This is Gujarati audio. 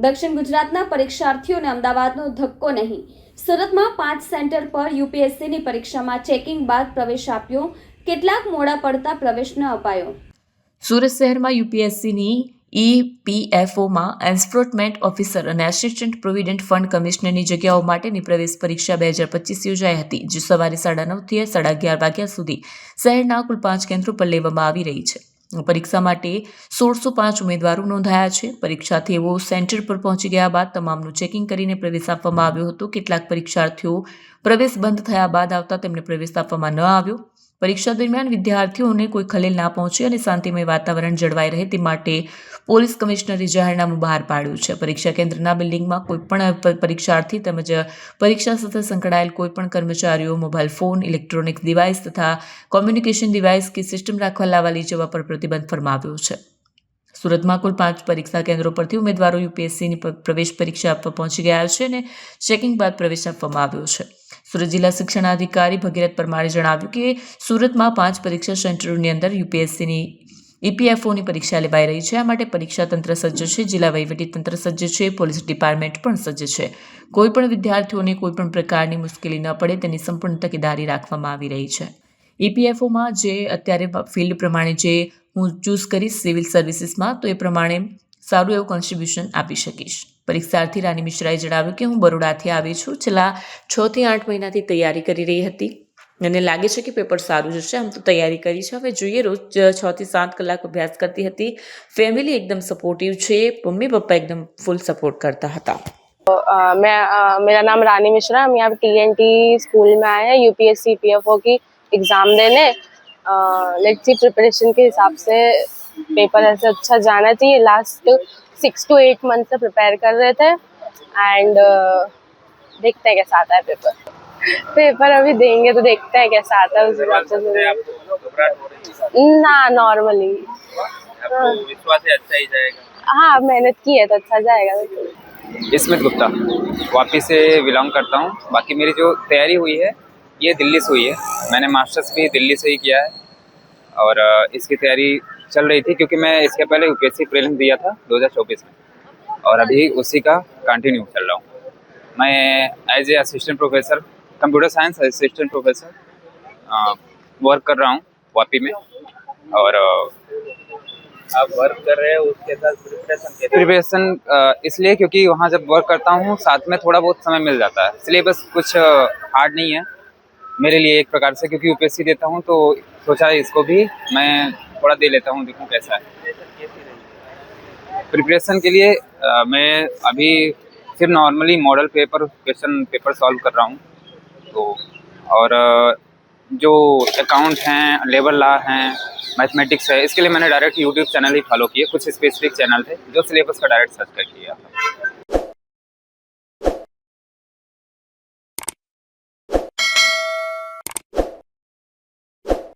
દક્ષિણ ગુજરાતના પરીક્ષાર્થીઓને અમદાવાદનો ધક્કો નહીં. સુરતમાં 5 સેન્ટર પર યુપીએસસીની પરીક્ષામાં ચેકિંગ બાદ પ્રવેશ આપ્યો. કેટલાક મોડા પડતા પ્રવેશ ન અપાયો. સુરત શહેરમાં યુપીએસસીની ઈપીએફઓમાં એન્ફોર્સમેન્ટ ઓફિસર અને આસિસ્ટન્ટ પ્રોવિડન્ટ ફંડ કમિશનરની જગ્યાઓ માટેની પ્રવેશ પરીક્ષા 2025 યોજાઈ હતી, જે સવારે 9:30 થી 11:30 વાગ્યા સુધી શહેરના કુલ 5 કેન્દ્રો પર લેવામાં આવી રહી છે. પરીક્ષા માટે 1605 ઉમેદવારો નોંધાયા છે. પરીક્ષાર્થીઓ સેન્ટર પર પહોંચી ગયા બાદ તમામનું ચેકિંગ કરીને પ્રવેશ આપવામાં આવ્યો હતો. કેટલાક પરીક્ષાર્થીઓ પ્રવેશ બંધ થયા બાદ આવતા તેમને પ્રવેશ આપવામાં ન આવ્યો. પરીક્ષા દરમિયાન વિદ્યાર્થીઓને કોઈ ખલેલ ના પહોંચે અને શાંતિમય વાતાવરણ જળવાઈ રહે તે માટે પોલીસ કમિશનરે જાહેરનામું બહાર પાડ્યું છે. પરીક્ષા કેન્દ્રના બિલ્ડિંગમાં કોઈપણ પરીક્ષાર્થી તેમજ પરીક્ષા સાથે સંકળાયેલ કોઈપણ કર્મચારીઓ મોબાઈલ ફોન, ઇલેક્ટ્રોનિક ડિવાઇસ તથા કોમ્યુનિકેશન ડિવાઇસ કે સિસ્ટમ રાખવા લાવવા લઈ જવા પર પ્રતિબંધ ફરમાવ્યો છે. સુરતમાં કુલ 5 પરીક્ષા કેન્દ્રો પરથી ઉમેદવારો યુપીએસસીની પ્રવેશ પરીક્ષા આપવા પહોંચી ગયા છે અને ચેકિંગ બાદ પ્રવેશ આપવામાં આવ્યો છે. સુરત જિલ્લા શિક્ષણાધિકારી ભગીરથ પરમારે જણાવ્યું કે સુરતમાં 5 પરીક્ષા સેન્ટરોની અંદર યુપીએસસીની ઈપીએફઓની પરીક્ષા લેવાઈ રહી છે. આ માટે પરીક્ષા તંત્ર સજ્જ છે, જિલ્લા વહીવટી તંત્ર સજ્જ છે, પોલીસ ડિપાર્ટમેન્ટ પણ સજ્જ છે. કોઈપણ વિદ્યાર્થીઓને કોઈપણ પ્રકારની મુશ્કેલી ન પડે તેની સંપૂર્ણ તકેદારી રાખવામાં આવી રહી છે. ઈપીએફઓમાં જે અત્યારે ફિલ્ડ પ્રમાણે જે હું ચૂઝ કરીશ સિવિલ સર્વિસીસમાં, તો એ પ્રમાણે સારું એવું કોન્ટ્રીબ્યુશન આપી શકીશ. પરીક્ષાર્થી રાની મિશ્રાએ જણાવ્યું કે હું બરોડાથી આવી છું. છેલ્લા 6 થી 8 મહિનાથી તૈયારી કરી રહી હતી અને લાગે છે કે પેપર સારું જશે. આમ તો તૈયારી કરી છે, હવે જોઈએ. રોજ 6 થી 7 કલાક અભ્યાસ કરતી હતી. ફેમિલી એકદમ સપોર્ટિવ છે, મમ્મી પપ્પા એકદમ ફૂલ सपोर्ट करता था. मेरा नाम रानी मिश्रा, हम यहाँ TNT स्कूल में आए हैं यूपीएससी पीएफओ की एग्ज़ाम देने. लेट्स सी प्रिपरेशन के हिसाब से पेपर ऐसे अच्छा जाना चाहिए. लास्ट 6 to 8 मंथ से प्रिपेयर कर रहे थे एंड देखते हैं कैसा आता है पेपर अभी देंगे तो देखते हैं कैसा आता है उस हिसाब से. ना नॉर्मली विश्वास है अच्छा ही जाएगा. हाँ, मेहनत की है तो अच्छा जाएगा. स्मित गुप्ता वापी से बिलोंग करता हूँ. बाकी मेरी जो तैयारी हुई है ये दिल्ली से हुई है. मैंने मास्टर्स भी दिल्ली से ही किया है और इसकी तैयारी चल रही थी क्योंकि मैं इसके पहले यूपीएससी प्रीलिम्स दिया था 2024 में और अभी उसी का कंटिन्यू चल रहा हूँ. मैं as a assistant professor computer science assistant professor work कर रहा हूँ वापी में. और आप वर्क कर रहे हैं उसके साथ प्रिपरेशन इसलिए क्योंकि वहाँ जब वर्क करता हूँ साथ में थोड़ा बहुत समय मिल जाता है. सिलेबस कुछ हार्ड नहीं है मेरे लिए एक प्रकार से, क्योंकि यूपीएससी देता हूँ तो सोचा इसको भी मैं थोड़ा दे लेता हूँ, देखूँ कैसा है. प्रिपरेशन के लिए मैं अभी सिर्फ normally model paper question paper solve कर रहा हूँ. तो और जो अकाउंट हैं, लेबर लॉ हैं, मैथमेटिक्स है, इसके लिए मैंने डायरेक्ट यूट्यूब चैनल ही फॉलो किए. कुछ स्पेसिफिक चैनल थे जो सिलेबस का डायरेक्ट सर्च कर किया था.